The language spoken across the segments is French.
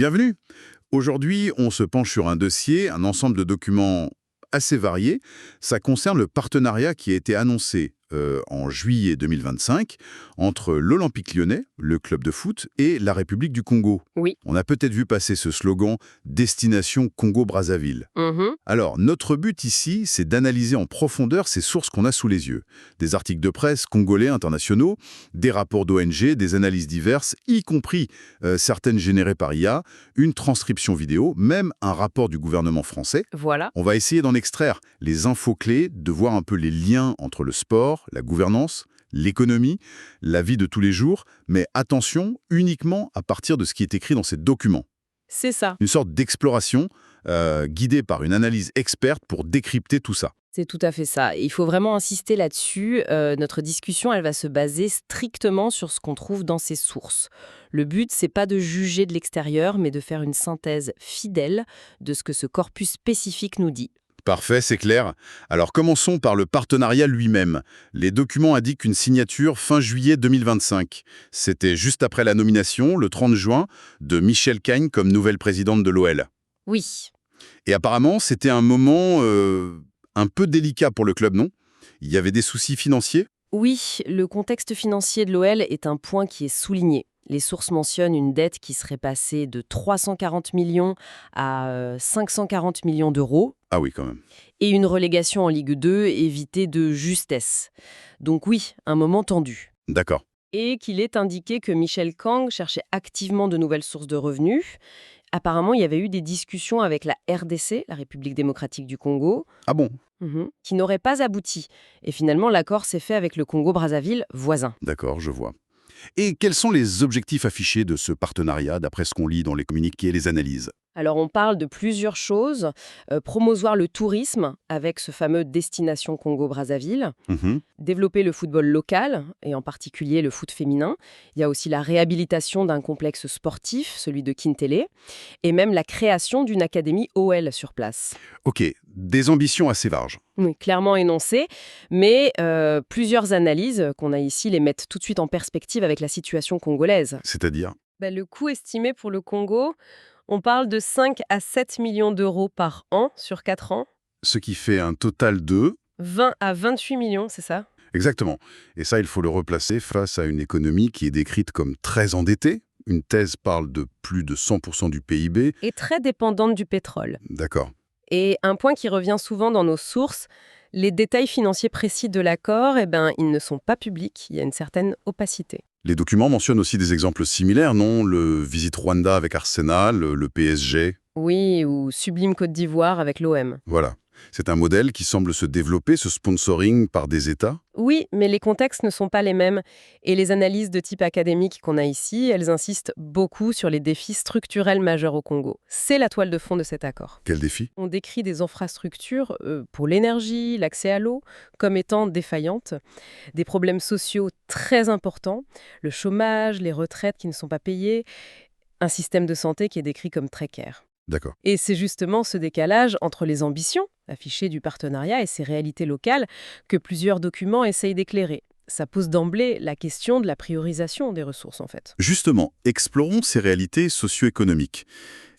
Bienvenue. Aujourd'hui, on se penche sur un dossier, un ensemble de documents assez variés. Ça concerne le partenariat qui a été annoncé en juillet 2025 entre l'Olympique lyonnais, le club de foot, et la République du Congo. Oui. On a peut-être vu passer ce slogan « Destination Congo-Brazzaville ». Alors, notre but ici, c'est d'analyser en profondeur ces sources qu'on a sous les yeux. Des articles de presse congolais internationaux, des rapports d'ONG, des analyses diverses, y compris certaines générées par IA, une transcription vidéo, même un rapport du gouvernement français. Voilà. On va essayer d'en extraire les infos clés, de voir un peu les liens entre le sport, la gouvernance, l'économie, la vie de tous les jours, mais attention, uniquement à partir de ce qui est écrit dans ces documents. C'est ça. Une sorte d'exploration guidée par une analyse experte pour décrypter tout ça. C'est tout à fait ça. Il faut vraiment insister là-dessus. Notre discussion, elle va se baser strictement sur ce qu'on trouve dans ces sources. Le but, c'est pas de juger de l'extérieur, mais de faire une synthèse fidèle de ce que ce corpus spécifique nous dit. Parfait, c'est clair. Alors commençons par le partenariat lui-même. Les documents indiquent une signature fin juillet 2025. C'était juste après la nomination, le 30 juin, de Michel Cagne comme nouvelle présidente de l'OL. Oui. Et apparemment, c'était un moment un peu délicat pour le club, non? Il y avait des soucis financiers? Oui, le contexte financier de l'OL est un point qui est souligné. Les sources mentionnent une dette qui serait passée de 340 millions à 540 millions d'euros Ah oui, quand même. et une relégation en Ligue 2 évitée de justesse. Donc oui, un moment tendu. D'accord. Et qu'il est indiqué que Michel Kang cherchait activement de nouvelles sources de revenus. Apparemment, il y avait eu des discussions avec la RDC, la République démocratique du Congo, Ah bon? qui n'auraient pas abouti. Et finalement, l'accord s'est fait avec le Congo-Brazzaville voisin. D'accord, je vois. Et quels sont les objectifs affichés de ce partenariat, d'après ce qu'on lit dans les communiqués et les analyses? Alors, on parle de plusieurs choses. Promouvoir le tourisme avec ce fameux Destination Congo-Brazzaville. Mhm. Développer le football local, et en particulier le foot féminin. Il y a aussi la réhabilitation d'un complexe sportif, celui de Kintélé, et même la création d'une académie OL sur place. Ok, des ambitions assez larges. Oui, clairement énoncées, mais plusieurs analyses qu'on a ici les mettent tout de suite en perspective avec la situation congolaise. C'est-à-dire? Le coût estimé pour le Congo, on parle de 5 à 7 millions d'euros par an sur 4 ans. Ce qui fait un total de... 20 à 28 millions, c'est ça? Exactement. Et ça, il faut le replacer face à une économie qui est décrite comme très endettée. Une thèse parle de plus de 100% du PIB. Et très dépendante du pétrole. D'accord. Et un point qui revient souvent dans nos sources, les détails financiers précis de l'accord, ils ne sont pas publics, il y a une certaine opacité. Les documents mentionnent aussi des exemples similaires, non? Le Visit Rwanda avec Arsenal, le PSG. Oui, ou Sublime Côte d'Ivoire avec l'OM. Voilà. C'est un modèle qui semble se développer, ce sponsoring par des États. Oui, mais les contextes ne sont pas les mêmes. Et les analyses de type académique qu'on a ici, elles insistent beaucoup sur les défis structurels majeurs au Congo. C'est la toile de fond de cet accord. Quel défi? On décrit des infrastructures pour l'énergie, l'accès à l'eau, comme étant défaillantes. Des problèmes sociaux très importants, le chômage, les retraites qui ne sont pas payées, un système de santé qui est décrit comme précaire. D'accord. Et c'est justement ce décalage entre les ambitions affichées du partenariat et ces réalités locales que plusieurs documents essayent d'éclairer. Ça pose d'emblée la question de la priorisation des ressources, en fait. Justement, explorons ces réalités socio-économiques.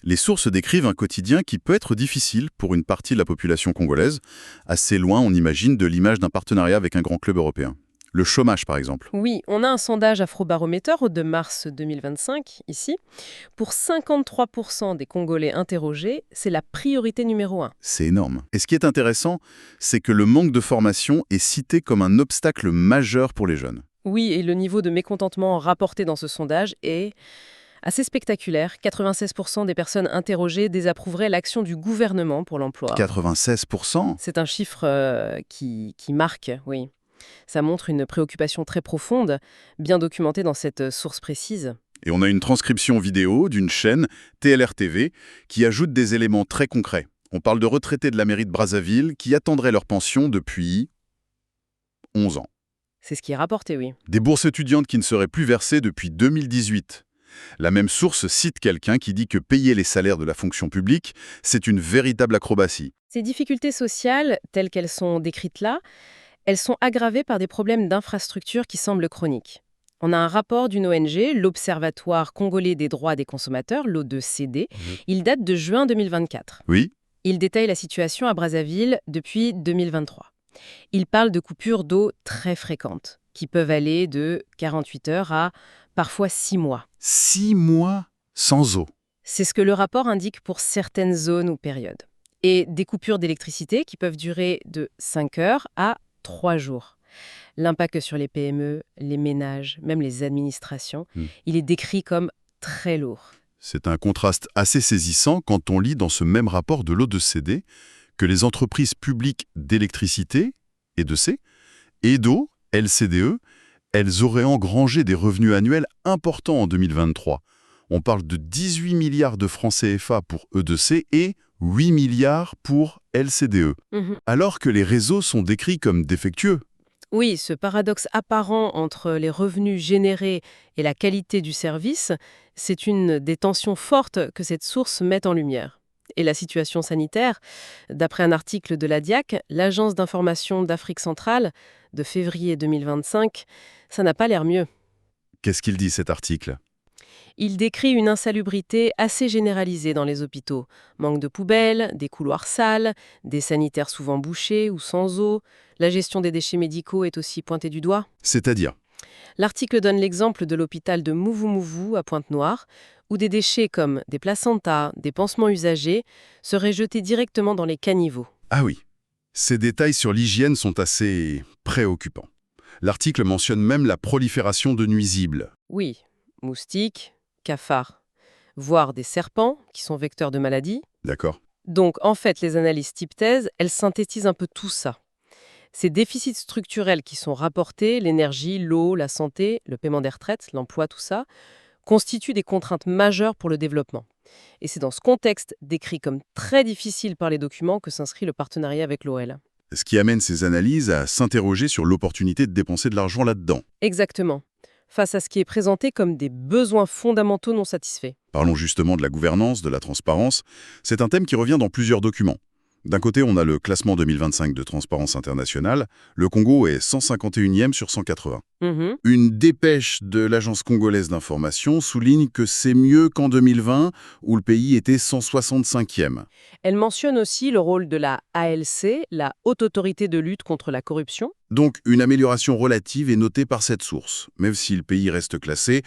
Les sources décrivent un quotidien qui peut être difficile pour une partie de la population congolaise, assez loin, on imagine, de l'image d'un partenariat avec un grand club européen. Le chômage, par exemple. Oui, on a un sondage Afrobaromètre de mars 2025, ici. Pour 53% des Congolais interrogés, c'est la priorité numéro 1. C'est énorme. Et ce qui est intéressant, c'est que le manque de formation est cité comme un obstacle majeur pour les jeunes. Oui, et le niveau de mécontentement rapporté dans ce sondage est assez spectaculaire. 96% des personnes interrogées désapprouveraient l'action du gouvernement pour l'emploi. 96%? C'est un chiffre qui marque, oui. Ça montre une préoccupation très profonde, bien documentée dans cette source précise. Et on a une transcription vidéo d'une chaîne, TLR-TV, qui ajoute des éléments très concrets. On parle de retraités de la mairie de Brazzaville qui attendraient leur pension depuis 11 ans. C'est ce qui est rapporté, oui. Des bourses étudiantes qui ne seraient plus versées depuis 2018. La même source cite quelqu'un qui dit que payer les salaires de la fonction publique, c'est une véritable acrobatie. Ces difficultés sociales, telles qu'elles sont décrites là, elles sont aggravées par des problèmes d'infrastructure qui semblent chroniques. On a un rapport d'une ONG, l'Observatoire congolais des droits des consommateurs, l'O2CD. Il date de juin 2024. Oui. Il détaille la situation à Brazzaville depuis 2023. Il parle de coupures d'eau très fréquentes, qui peuvent aller de 48 heures à parfois 6 mois. 6 mois sans eau. C'est ce que le rapport indique pour certaines zones ou périodes. Et des coupures d'électricité qui peuvent durer de 5 heures à 3 jours. L'impact sur les PME, les ménages, même les administrations, il est décrit comme très lourd. C'est un contraste assez saisissant quand on lit dans ce même rapport de l'O2CD que les entreprises publiques d'électricité, E2C, et d'eau, LCDE, elles auraient engrangé des revenus annuels importants en 2023. On parle de 18 milliards de francs CFA pour E2C et 8 milliards pour LCDE, alors que les réseaux sont décrits comme défectueux. Oui, ce paradoxe apparent entre les revenus générés et la qualité du service, c'est une des tensions fortes que cette source met en lumière. Et la situation sanitaire, d'après un article de la DIAC, l'Agence d'information d'Afrique centrale, de février 2025, ça n'a pas l'air mieux. Qu'est-ce qu'il dit cet article ? Il décrit une insalubrité assez généralisée dans les hôpitaux. Manque de poubelles, des couloirs sales, des sanitaires souvent bouchés ou sans eau. La gestion des déchets médicaux est aussi pointée du doigt. C'est-à-dire ? L'article donne l'exemple de l'hôpital de Mouvou-Mouvou à Pointe-Noire, où des déchets comme des placentas, des pansements usagés, seraient jetés directement dans les caniveaux. Ah oui, ces détails sur l'hygiène sont assez préoccupants. L'article mentionne même la prolifération de nuisibles. Oui, moustiques, cafards, voire des serpents, qui sont vecteurs de maladies. D'accord. Donc, en fait, les analyses type thèse, elles synthétisent un peu tout ça. Ces déficits structurels qui sont rapportés, l'énergie, l'eau, la santé, le paiement des retraites, l'emploi, tout ça, constituent des contraintes majeures pour le développement. Et c'est dans ce contexte, décrit comme très difficile par les documents, que s'inscrit le partenariat avec l'OL. Ce qui amène ces analyses à s'interroger sur l'opportunité de dépenser de l'argent là-dedans. Exactement. Face à ce qui est présenté comme des besoins fondamentaux non satisfaits. Parlons justement de la gouvernance, de la transparence. C'est un thème qui revient dans plusieurs documents. D'un côté, on a le classement 2025 de Transparence internationale. Le Congo est 151e sur 180. Une dépêche de l'Agence congolaise d'information souligne que c'est mieux qu'en 2020, où le pays était 165e. Elle mentionne aussi le rôle de la ALC, la Haute Autorité de lutte contre la corruption. Donc, une amélioration relative est notée par cette source, même si le pays reste classé,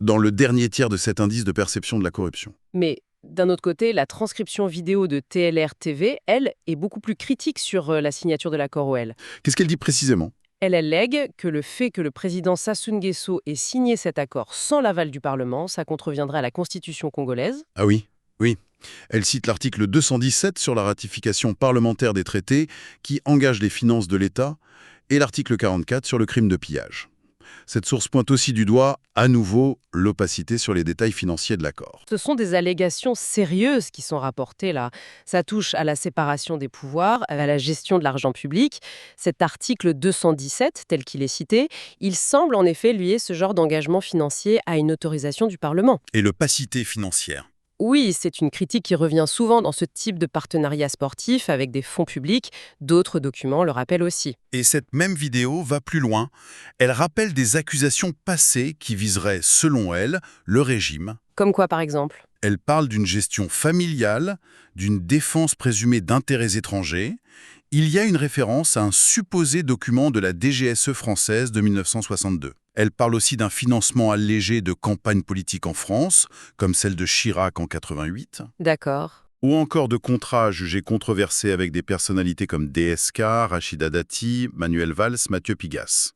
dans le dernier tiers de cet indice de perception de la corruption. Mais d'un autre côté, la transcription vidéo de TLR-TV, elle, est beaucoup plus critique sur la signature de l'accord OL. Qu'est-ce qu'elle dit précisément ? Elle allègue que le fait que le président Sassou Nguesso ait signé cet accord sans l'aval du Parlement, ça contreviendrait à la Constitution congolaise. Ah oui. Elle cite l'article 217 sur la ratification parlementaire des traités qui engage les finances de l'État et l'article 44 sur le crime de pillage. Cette source pointe aussi du doigt, à nouveau, l'opacité sur les détails financiers de l'accord. Ce sont des allégations sérieuses qui sont rapportées là. Ça touche à la séparation des pouvoirs, à la gestion de l'argent public. Cet article 217, tel qu'il est cité, il semble en effet lier ce genre d'engagement financier à une autorisation du Parlement. Et l'opacité financière ? Oui, c'est une critique qui revient souvent dans ce type de partenariat sportif avec des fonds publics. D'autres documents le rappellent aussi. Et cette même vidéo va plus loin. Elle rappelle des accusations passées qui viseraient, selon elle, le régime. Comme quoi, par exemple ? Elle parle d'une gestion familiale, d'une défense présumée d'intérêts étrangers. Il y a une référence à un supposé document de la DGSE française de 1962. Elle parle aussi d'un financement allégé de campagnes politiques en France, comme celle de Chirac en 88. D'accord. Ou encore de contrats jugés controversés avec des personnalités comme DSK, Rachida Dati, Manuel Valls, Mathieu Pigasse.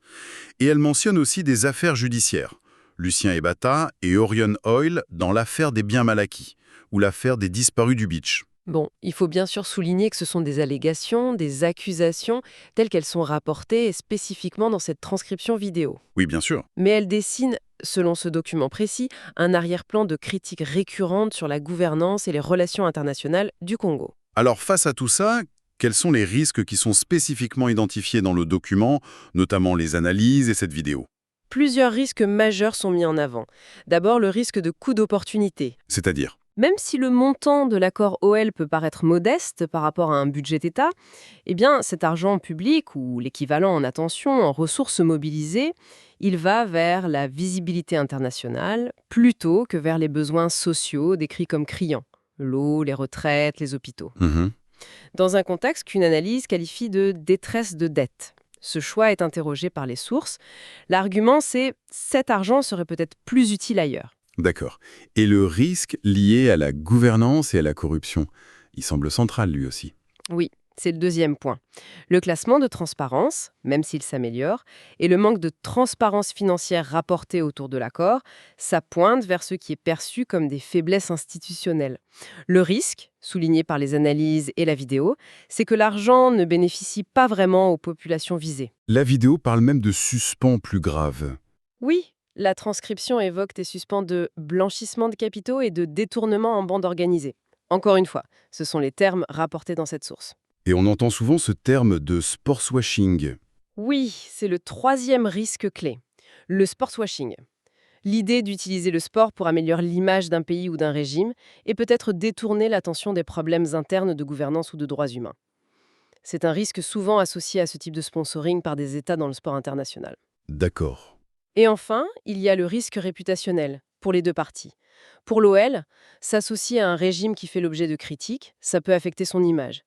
Et elle mentionne aussi des affaires judiciaires, Lucien Ebata et Orion Oil dans l'affaire des biens mal acquis, ou l'affaire des disparus du Beach. Bon, il faut bien sûr souligner que ce sont des allégations, des accusations, telles qu'elles sont rapportées spécifiquement dans cette transcription vidéo. Oui, bien sûr. Mais elles dessinent, selon ce document précis, un arrière-plan de critiques récurrentes sur la gouvernance et les relations internationales du Congo. Alors face à tout ça, quels sont les risques qui sont spécifiquement identifiés dans le document, notamment les analyses et cette vidéo ? Plusieurs risques majeurs sont mis en avant. D'abord, le risque de coût d'opportunité. C'est-à-dire ? Même si le montant de l'accord OL peut paraître modeste par rapport à un budget d'État, eh bien cet argent public, ou l'équivalent en attention, en ressources mobilisées, il va vers la visibilité internationale plutôt que vers les besoins sociaux décrits comme criants. L'eau, les retraites, les hôpitaux. Mhm. Dans un contexte qu'une analyse qualifie de détresse de dette. Ce choix est interrogé par les sources. L'argument, c'est cet argent serait peut-être plus utile ailleurs. D'accord. Et le risque lié à la gouvernance et à la corruption, il semble central lui aussi. Oui, c'est le deuxième point. Le classement de transparence, même s'il s'améliore, et le manque de transparence financière rapportée autour de l'accord, ça pointe vers ce qui est perçu comme des faiblesses institutionnelles. Le risque, souligné par les analyses et la vidéo, c'est que l'argent ne bénéficie pas vraiment aux populations visées. La vidéo parle même de suspens plus graves. Oui, la transcription évoque des suspens de blanchissement de capitaux et de détournement en bande organisée. Encore une fois, ce sont les termes rapportés dans cette source. Et on entend souvent ce terme de sportswashing. Oui, c'est le troisième risque clé, le sportswashing. L'idée d'utiliser le sport pour améliorer l'image d'un pays ou d'un régime et peut-être détourner l'attention des problèmes internes de gouvernance ou de droits humains. C'est un risque souvent associé à ce type de sponsoring par des États dans le sport international. D'accord. Et enfin, il y a le risque réputationnel pour les deux parties. Pour l'OL, s'associer à un régime qui fait l'objet de critiques, ça peut affecter son image.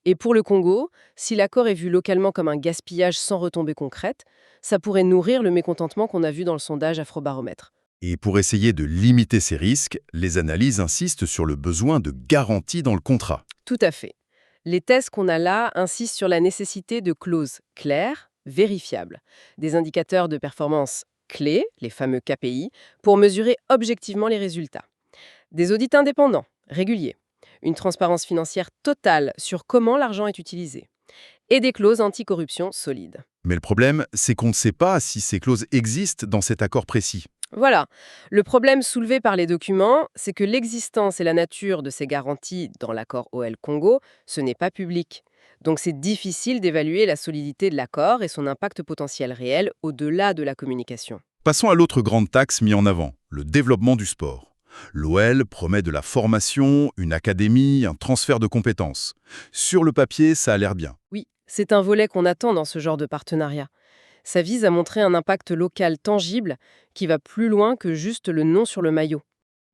Et pour le Congo, si l'accord est vu localement comme un gaspillage sans retombées concrètes, ça pourrait nourrir le mécontentement qu'on a vu dans le sondage Afrobaromètre. Et pour essayer de limiter ces risques, les analyses insistent sur le besoin de garanties dans le contrat. Tout à fait. Les thèses qu'on a là insistent sur la nécessité de clauses claires, vérifiables, des indicateurs de performance clés, les fameux KPI, pour mesurer objectivement les résultats. Des audits indépendants, réguliers, une transparence financière totale sur comment l'argent est utilisé, et des clauses anticorruption solides. Mais le problème, c'est qu'on ne sait pas si ces clauses existent dans cet accord précis. Voilà. Le problème soulevé par les documents, c'est que l'existence et la nature de ces garanties dans l'accord OL-Congo, ce n'est pas public. Donc c'est difficile d'évaluer la solidité de l'accord et son impact potentiel réel au-delà de la communication. Passons à l'autre grande taxe mise en avant, le développement du sport. L'OL promet de la formation, une académie, un transfert de compétences. Sur le papier, ça a l'air bien. Oui, c'est un volet qu'on attend dans ce genre de partenariat. Ça vise à montrer un impact local tangible qui va plus loin que juste le nom sur le maillot.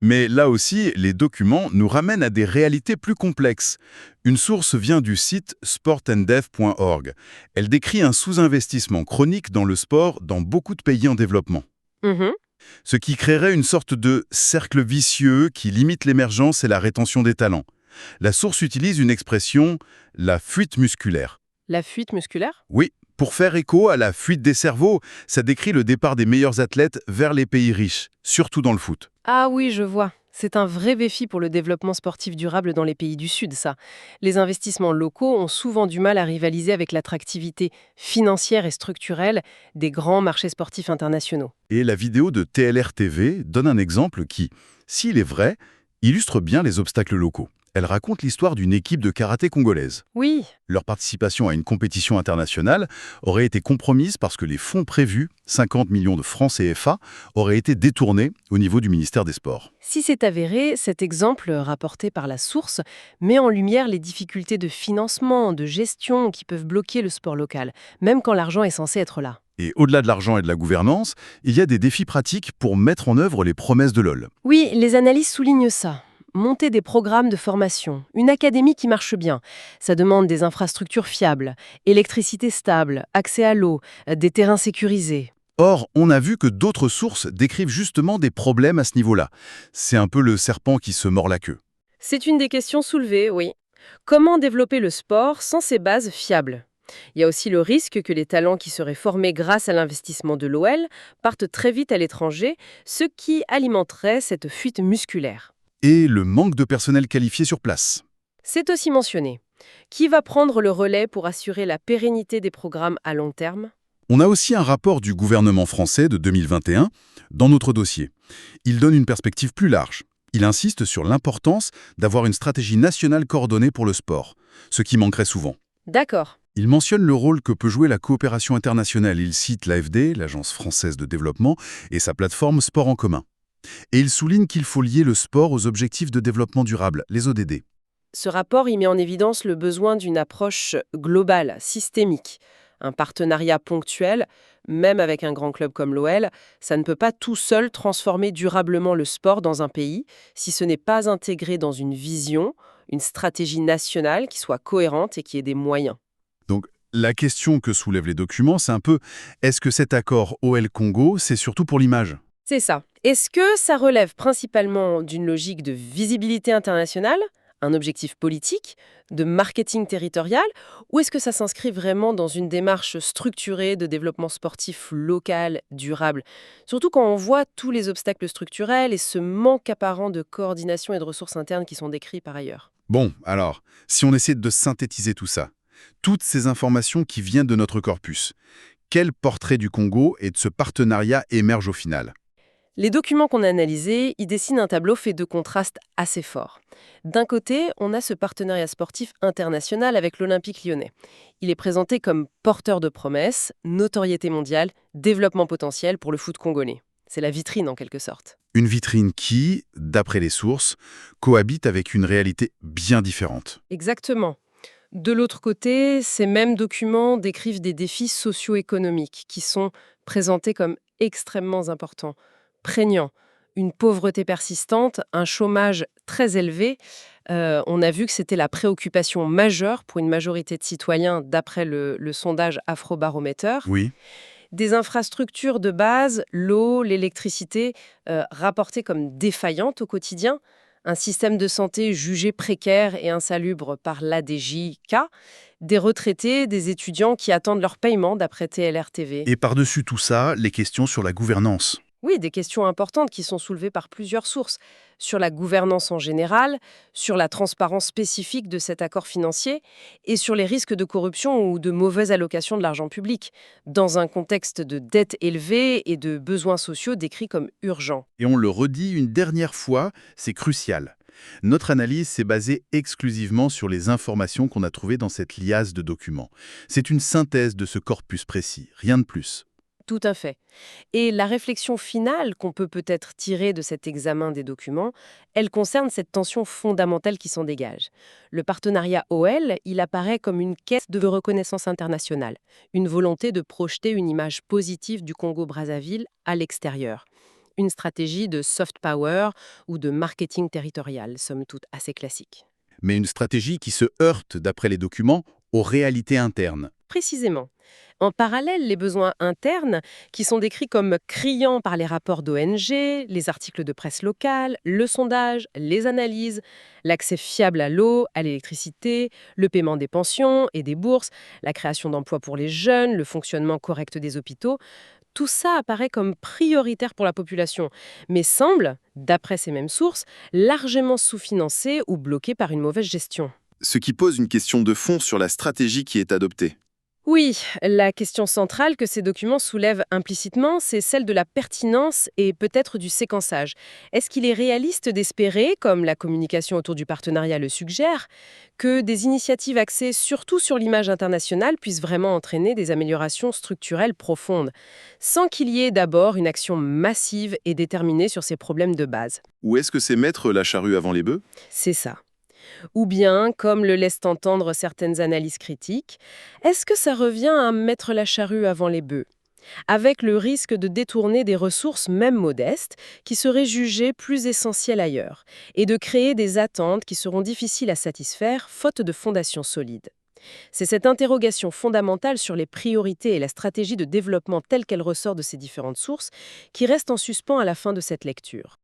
Mais là aussi, les documents nous ramènent à des réalités plus complexes. Une source vient du site sportanddev.org. Elle décrit un sous-investissement chronique dans le sport dans beaucoup de pays en développement. Mhm. Ce qui créerait une sorte de cercle vicieux qui limite l'émergence et la rétention des talents. La source utilise une expression, la fuite musculaire. La fuite musculaire ? Oui, pour faire écho à la fuite des cerveaux, ça décrit le départ des meilleurs athlètes vers les pays riches, surtout dans le foot. Ah oui, je vois. C'est un vrai défi pour le développement sportif durable dans les pays du Sud, ça. Les investissements locaux ont souvent du mal à rivaliser avec l'attractivité financière et structurelle des grands marchés sportifs internationaux. Et la vidéo de TLR TV donne un exemple qui, s'il est vrai, illustre bien les obstacles locaux. Elle raconte l'histoire d'une équipe de karaté congolaise. Oui, Leur participation à une compétition internationale aurait été compromise parce que les fonds prévus, 50 millions de francs CFA, auraient été détournés au niveau du ministère des Sports. si c'est avéré, cet exemple rapporté par la source met en lumière les difficultés de financement, de gestion qui peuvent bloquer le sport local, même quand l'argent est censé être là. Et au-delà de l'argent et de la gouvernance, il y a des défis pratiques pour mettre en œuvre les promesses de LOL. Oui, les analyses soulignent ça. Monter des programmes de formation, une académie qui marche bien, ça demande des infrastructures fiables, électricité stable, accès à l'eau, des terrains sécurisés. Or, on a vu que d'autres sources décrivent justement des problèmes à ce niveau-là. C'est un peu le serpent qui se mord la queue. C'est une des questions soulevées, oui. Comment développer le sport sans ces bases fiables ? Il y a aussi le risque que les talents qui seraient formés grâce à l'investissement de l'OL partent très vite à l'étranger, ce qui alimenterait cette fuite musculaire. Et le manque de personnel qualifié sur place. C'est aussi mentionné. Qui va prendre le relais pour assurer la pérennité des programmes à long terme ? On a aussi un rapport du gouvernement français de 2021 dans notre dossier. Il donne une perspective plus large. Il insiste sur l'importance d'avoir une stratégie nationale coordonnée pour le sport, ce qui manquerait souvent. D'accord. Il mentionne le rôle que peut jouer la coopération internationale. Il cite l'AFD, l'Agence française de développement, et sa plateforme Sport en commun. Et il souligne qu'il faut lier le sport aux objectifs de développement durable, les ODD. Ce rapport y met en évidence le besoin d'une approche globale, systémique. Un partenariat ponctuel, même avec un grand club comme l'OL, ça ne peut pas tout seul transformer durablement le sport dans un pays si ce n'est pas intégré dans une vision, une stratégie nationale qui soit cohérente et qui ait des moyens. Donc, la question que soulèvent les documents, c'est un peu, est-ce que cet accord OL-Congo, c'est surtout pour l'image? C'est ça. Est-ce que ça relève principalement d'une logique de visibilité internationale, un objectif politique, de marketing territorial, ou est-ce que ça s'inscrit vraiment dans une démarche structurée de développement sportif local, durable? Surtout quand on voit tous les obstacles structurels et ce manque apparent de coordination et de ressources internes qui sont décrits par ailleurs. Bon, alors, si on essaie de synthétiser tout ça, toutes ces informations qui viennent de notre corpus, quel portrait du Congo et de ce partenariat émerge au final? Les documents qu'on a analysés, ils dessinent un tableau fait de contrastes assez forts. D'un côté, on a ce partenariat sportif international avec l'Olympique lyonnais. Il est présenté comme porteur de promesses, notoriété mondiale, développement potentiel pour le foot congolais. C'est la vitrine en quelque sorte. Une vitrine qui, d'après les sources, cohabite avec une réalité bien différente. Exactement. De l'autre côté, ces mêmes documents décrivent des défis socio-économiques qui sont présentés comme extrêmement importants, prégnants. Une pauvreté persistante, un chômage très élevé. On a vu que c'était la préoccupation majeure pour une majorité de citoyens d'après le sondage Afrobaromètre. Oui. Des infrastructures de base, l'eau, l'électricité, rapportées comme défaillantes au quotidien. Un système de santé jugé précaire et insalubre par l'ADJK. Des retraités, des étudiants qui attendent leur paiement d'après TLR-TV. Et par-dessus tout ça, les questions sur la gouvernance. Oui, des questions importantes qui sont soulevées par plusieurs sources. Sur la gouvernance en général, sur la transparence spécifique de cet accord financier et sur les risques de corruption ou de mauvaise allocation de l'argent public, dans un contexte de dette élevée et de besoins sociaux décrits comme urgents. Et on le redit une dernière fois, c'est crucial. Notre analyse s'est basée exclusivement sur les informations qu'on a trouvées dans cette liasse de documents. C'est une synthèse de ce corpus précis, rien de plus. Tout à fait. Et la réflexion finale qu'on peut peut-être tirer de cet examen des documents, elle concerne cette tension fondamentale qui s'en dégage. Le partenariat OL, il apparaît comme une quête de reconnaissance internationale, une volonté de projeter une image positive du Congo-Brazzaville à l'extérieur. Une stratégie de soft power ou de marketing territorial, somme toute assez classique. Mais une stratégie qui se heurte, d'après les documents, aux réalités internes. Précisément. En parallèle, les besoins internes, qui sont décrits comme criants par les rapports d'ONG, les articles de presse locale, le sondage, les analyses, l'accès fiable à l'eau, à l'électricité, le paiement des pensions et des bourses, la création d'emplois pour les jeunes, le fonctionnement correct des hôpitaux, tout ça apparaît comme prioritaire pour la population, mais semble, d'après ces mêmes sources, largement sous-financé ou bloqué par une mauvaise gestion. Ce qui pose une question de fond sur la stratégie qui est adoptée. Oui, la question centrale que ces documents soulèvent implicitement, c'est celle de la pertinence et peut-être du séquençage. Est-ce qu'il est réaliste d'espérer, comme la communication autour du partenariat le suggère, que des initiatives axées surtout sur l'image internationale puissent vraiment entraîner des améliorations structurelles profondes, sans qu'il y ait d'abord une action massive et déterminée sur ces problèmes de base? Ou est-ce que c'est mettre la charrue avant les bœufs? C'est ça. Ou bien, comme le laissent entendre certaines analyses critiques, est-ce que ça revient à mettre la charrue avant les bœufs, avec le risque de détourner des ressources même modestes qui seraient jugées plus essentielles ailleurs, et de créer des attentes qui seront difficiles à satisfaire faute de fondations solides? C'est cette interrogation fondamentale sur les priorités et la stratégie de développement telle qu'elle ressort de ces différentes sources qui reste en suspens à la fin de cette lecture.